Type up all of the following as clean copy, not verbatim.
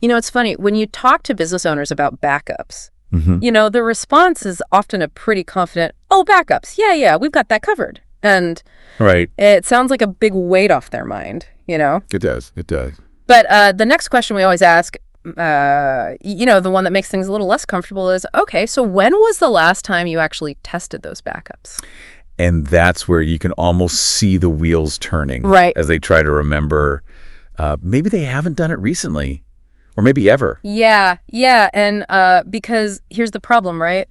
It's funny. When you talk to business owners about backups, Hmm. the response is often a pretty confident, oh, backups. Yeah, we've got that covered. And Right. it sounds like a big weight off their mind. It does. It does. But the next question we always ask, the one that makes things a little less comfortable is, okay, so when was the last time you actually tested those backups? And that's where you can almost see the wheels turning. Right. As they try to remember. Maybe they haven't done it recently. Or maybe ever. Yeah. And because here's the problem, right?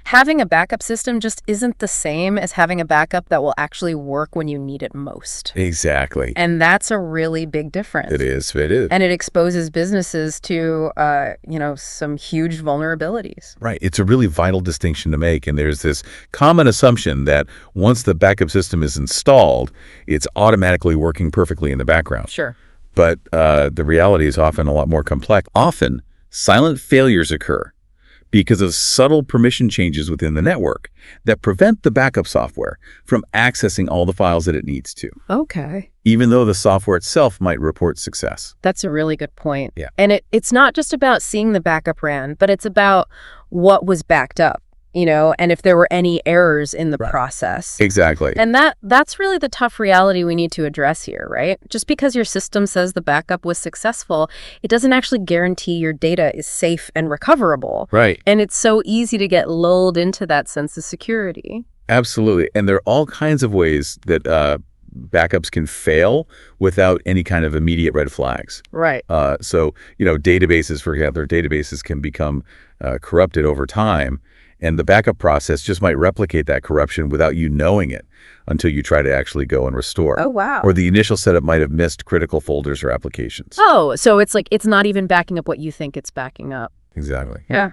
Having a backup system just isn't the same as having a backup that will actually work when you need it most. Exactly. And that's a really big difference. It is. It is. And it exposes businesses to, some huge vulnerabilities. Right. It's a really vital distinction to make. And there's this common assumption that once the backup system is installed, it's automatically working perfectly in the background. Sure. But the reality is often a lot more complex. Often, silent failures occur because of subtle permission changes within the network that prevent the backup software from accessing all the files that it needs to, Okay. even though the software itself might report success. That's a really good point. Yeah. And it's not just about seeing the backup ran, but it's about what was backed up, and if there were any errors in the process. Exactly. And that's really the tough reality we need to address here, right? Just because your system says the backup was successful, it doesn't actually guarantee your data is safe and recoverable. Right. And it's so easy to get lulled into that sense of security. Absolutely. And there are all kinds of ways that backups can fail without any kind of immediate red flags. Right. So, databases, for example, databases can become corrupted over time. And the backup process just might replicate that corruption without you knowing it until you try to actually go and restore. Oh, wow. Or the initial setup might have missed critical folders or applications. Oh, so it's like it's not even backing up what you think it's backing up. Exactly. Yeah.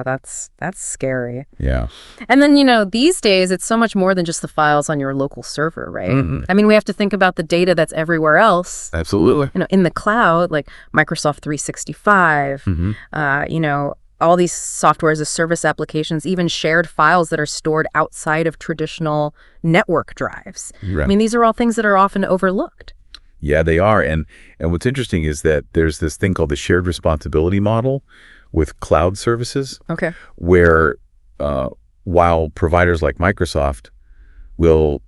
That's scary. Yeah. And then, these days, it's so much more than just the files on your local server, right? Mhm. I mean, we have to think about the data that's everywhere else, Absolutely. in the cloud, like Microsoft 365, Mhm. All these software as a service applications, even shared files that are stored outside of traditional network drives. Right. I mean, these are all things that are often overlooked. Yeah, they are. And what's interesting is that there's this thing called the shared responsibility model with cloud services, Okay. where while providers like Microsoft will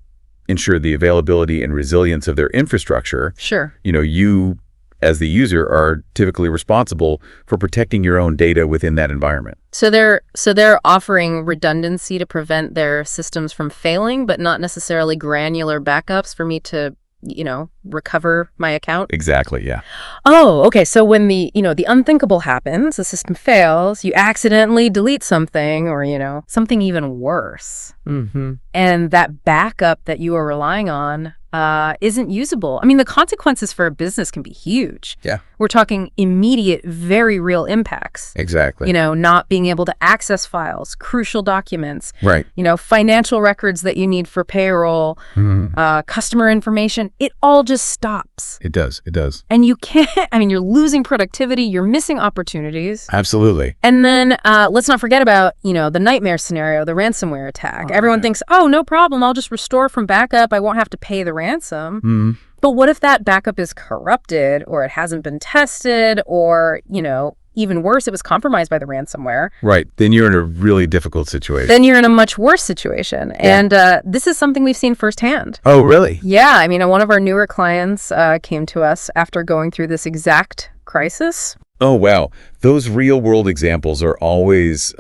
ensure the availability and resilience of their infrastructure, Sure. you as the user are typically responsible for protecting your own data within that environment. So they're offering redundancy to prevent their systems from failing, but not necessarily granular backups for me to, recover my account. Exactly, yeah. Oh, okay. So when the unthinkable happens, the system fails, you accidentally delete something or, something even worse. Mm-hmm. And that backup that you are relying on isn't usable. I mean, the consequences for a business can be huge. Yeah. We're talking immediate, very real impacts. Exactly. Not being able to access files, crucial documents, Right. Financial records that you need for payroll, customer information. It all just stops. It does. It does. And you can't, you're losing productivity, you're missing opportunities. Absolutely. And then let's not forget about, the nightmare scenario, the ransomware attack. Everyone thinks, oh, no problem, I'll just restore from backup. I won't have to pay the ransom. Mm-hmm. But what if that backup is corrupted or it hasn't been tested or, even worse, it was compromised by the ransomware? Right. Then you're in a really difficult situation. Then you're in a much worse situation. Yeah. And this is something we've seen firsthand. Oh, really? Yeah. one of our newer clients came to us after going through this exact crisis. Oh, wow. Those real world examples are always,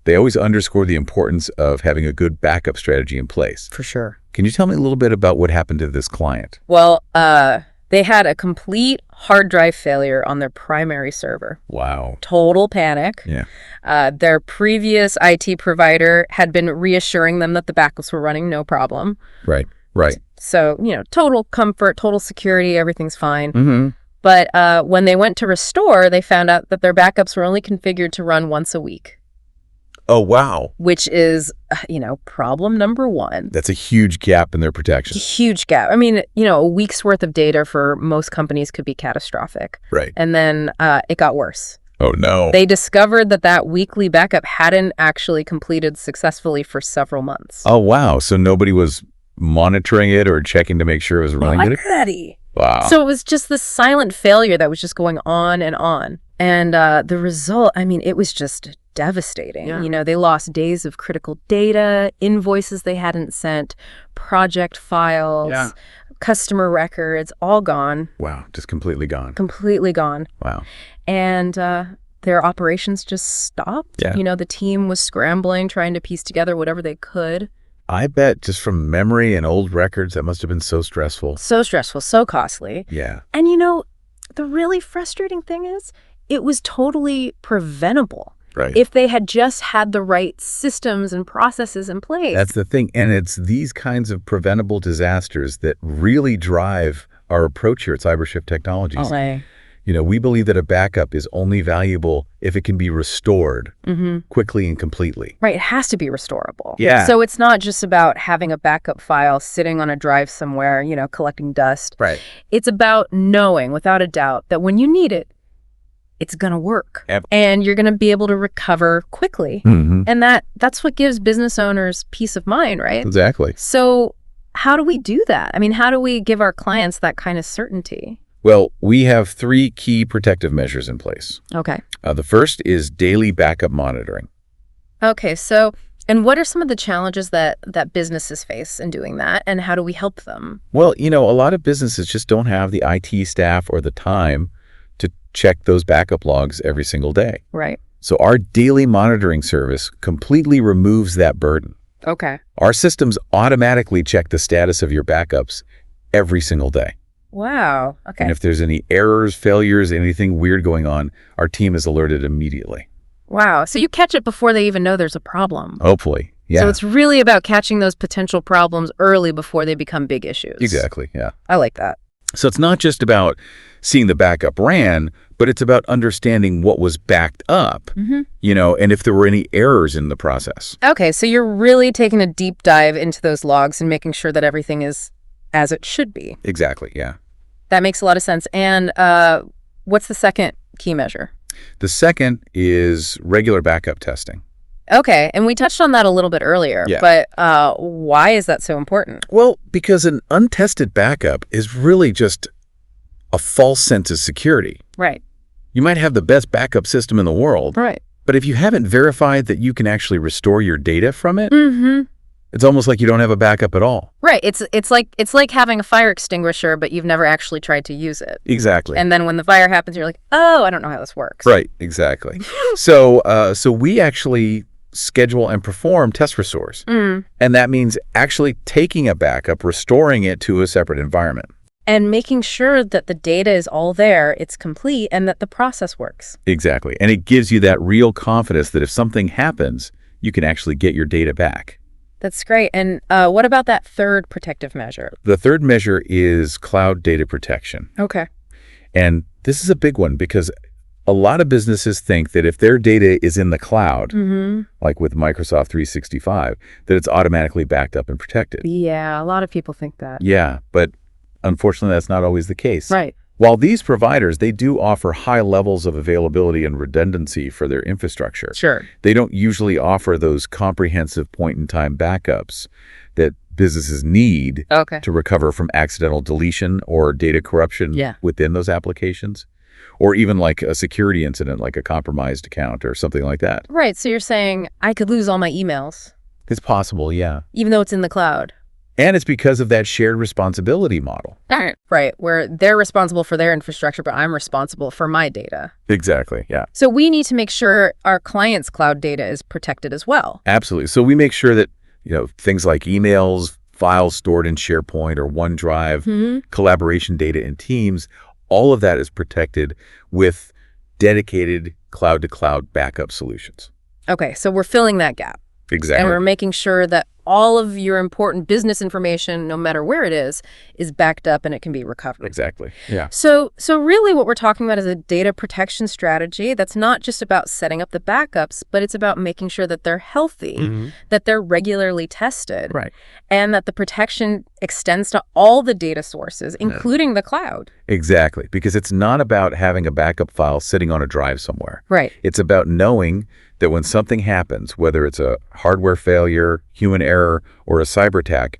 they always underscore the importance of having a good backup strategy in place. For sure. Can you tell me a little bit about what happened to this client? Well, they had a complete hard drive failure on their primary server. Wow. Total panic. Yeah. Their previous IT provider had been reassuring them that the backups were running no problem. Right. Right. So, total comfort, total security, everything's fine. Mm-hmm. But when they went to restore, they found out that their backups were only configured to run once a week. Oh, wow. Which is, problem number one. That's a huge gap in their protection. Huge gap. A week's worth of data for most companies could be catastrophic. Right. And then it got worse. Oh, no. They discovered that weekly backup hadn't actually completed successfully for several months. Oh, wow. So nobody was monitoring it or checking to make sure it was running good? Already. Wow. So it was just this silent failure that was just going on and on. And the result, I mean, it was just devastating. Yeah. You know, they lost days of critical data, invoices they hadn't sent, project files, customer records, all gone. Wow, just completely gone. Completely gone. Wow. And their operations just stopped. Yeah. You know, the team was scrambling, trying to piece together whatever they could. I bet just from memory and old records, that must have been so stressful. So stressful, so costly. Yeah. And you know, the really frustrating thing is it was totally preventable. Right. If they had just had the right systems and processes in place. That's the thing. And it's these kinds of preventable disasters that really drive our approach here at CyberShift Technologies. Okay. You know, we believe that a backup is only valuable if it can be restored quickly and completely. Right. It has to be restorable. Yeah. So it's not just about having a backup file sitting on a drive somewhere, you know, collecting dust. Right. It's about knowing without a doubt that when you need it, it's going to work. Yep. And you're going to be able to recover quickly. And that's what gives business owners peace of mind, right? Exactly. So how do we do that? I mean, how do we give our clients that kind of certainty? Well, we have 3 key protective measures in place. Okay. The first is daily backup monitoring. Okay. So, and what are some of the challenges that businesses face in doing that, and how do we help them? Well, you know, a lot of businesses just don't have the IT staff or the time to check those backup logs every single day. Right. So our daily monitoring service completely removes that burden. Okay. Our systems automatically check the status of your backups every single day. Wow. Okay. And if there's any errors, failures, anything weird going on, our team is alerted immediately. Wow. So you catch it before they even know there's a problem. Hopefully. Yeah. So it's really about catching those potential problems early before they become big issues. Exactly. Yeah. I like that. So it's not just about seeing the backup ran, but it's about understanding what was backed up, you know, and if there were any errors in the process. Okay. So you're really taking a deep dive into those logs and making sure that everything is as it should be. Exactly. Yeah. That makes a lot of sense. And what's the second key measure? The second is regular backup testing. Okay. And we touched on that a little bit earlier. Yeah. But why is that so important? Well, because an untested backup is really just a false sense of security. Right. You might have the best backup system in the world, Right. but if you haven't verified that you can actually restore your data from it, it's almost like you don't have a backup at all. Right. It's like having a fire extinguisher, but you've never actually tried to use it. Exactly. And then when the fire happens, you're like, oh, I don't know how this works. Right. Exactly. So we actually schedule and perform test restores. And that means actually taking a backup, restoring it to a separate environment. And making sure that the data is all there, it's complete, and that the process works. Exactly. And it gives you that real confidence that if something happens, you can actually get your data back. That's great. And what about that third protective measure? The third measure is cloud data protection. Okay. And this is a big one because a lot of businesses think that if their data is in the cloud, like with Microsoft 365, that it's automatically backed up and protected. Yeah, a lot of people think that. Yeah, but unfortunately, that's not always the case. Right. While these providers, they do offer high levels of availability and redundancy for their infrastructure. Sure. They don't usually offer those comprehensive point-in-time backups that businesses need to recover from accidental deletion or data corruption within those applications, or even like a security incident, like a compromised account or something like that. Right. So you're saying I could lose all my emails. It's possible, yeah. Even though it's in the cloud. And it's because of that shared responsibility model. Right, where they're responsible for their infrastructure, but I'm responsible for my data. Exactly, yeah. So we need to make sure our clients' cloud data is protected as well. Absolutely. So we make sure that, you know, things like emails, files stored in SharePoint or OneDrive, collaboration data in Teams, all of that is protected with dedicated cloud-to-cloud backup solutions. Okay, so we're filling that gap. Exactly. And we're making sure that all of your important business information, no matter where it is backed up and it can be recovered. Exactly. Yeah. So really what we're talking about is a data protection strategy that's not just about setting up the backups, but it's about making sure that they're healthy, that they're regularly tested, Right. and that the protection extends to all the data sources, including the cloud. Exactly. Because it's not about having a backup file sitting on a drive somewhere. Right. It's about knowing that when something happens, whether it's a hardware failure, human error, or a cyber attack,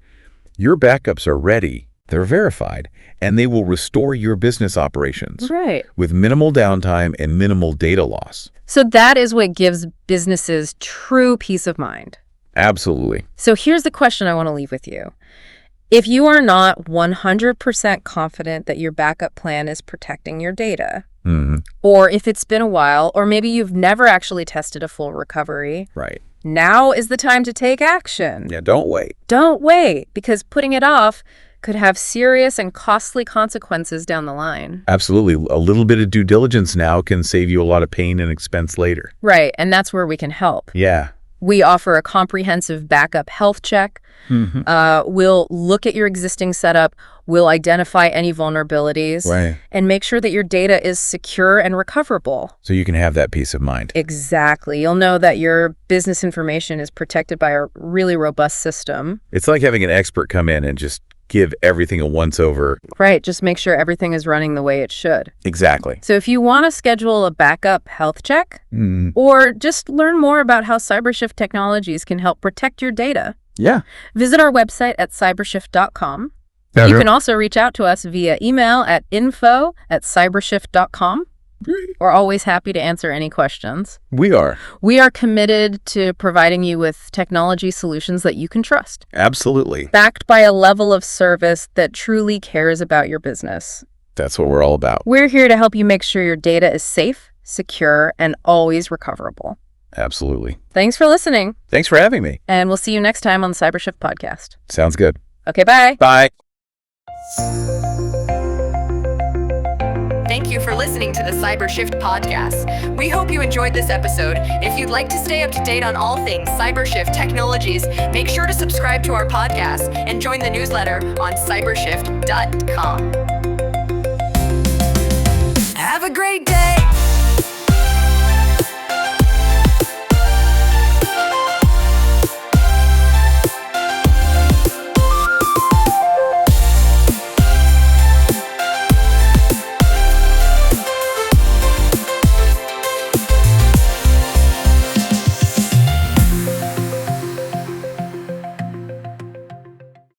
your backups are ready. They're verified, and they will restore your business operations Right. with minimal downtime and minimal data loss. So that is what gives businesses true peace of mind. Absolutely. So here's the question I want to leave with you. If you are not 100% confident that your backup plan is protecting your data, or if it's been a while, or maybe you've never actually tested a full recovery, Right. now is the time to take action. Yeah, don't wait. Don't wait, because putting it off could have serious and costly consequences down the line. Absolutely. A little bit of due diligence now can save you a lot of pain and expense later. Right, and that's where we can help. Yeah. We offer a comprehensive backup health check. We'll look at your existing setup. We'll identify any vulnerabilities. Right. And make sure that your data is secure and recoverable. So you can have that peace of mind. Exactly. You'll know that your business information is protected by a really robust system. It's like having an expert come in and just give everything a once-over. Right. Just make sure everything is running the way it should. Exactly. So if you want to schedule a backup health check or just learn more about how CyberShift technologies can help protect your data, visit our website at cybershift.com. You can also reach out to us via email at info@cybershift.com. We're always happy to answer any questions. We are. We are committed to providing you with technology solutions that you can trust, Absolutely. backed by a level of service that truly cares about your business. That's what we're all about. We're here to help you make sure your data is safe, secure, and always recoverable. Absolutely. Thanks for listening, Thanks for having me. and we'll see you next time on the CyberShift podcast. Sounds good. Okay, bye. Bye. Thank you for listening to the CyberShift podcast. We hope you enjoyed this episode. If you'd like to stay up to date on all things CyberShift technologies, make sure to subscribe to our podcast and join the newsletter on cybershift.com. Have a great day.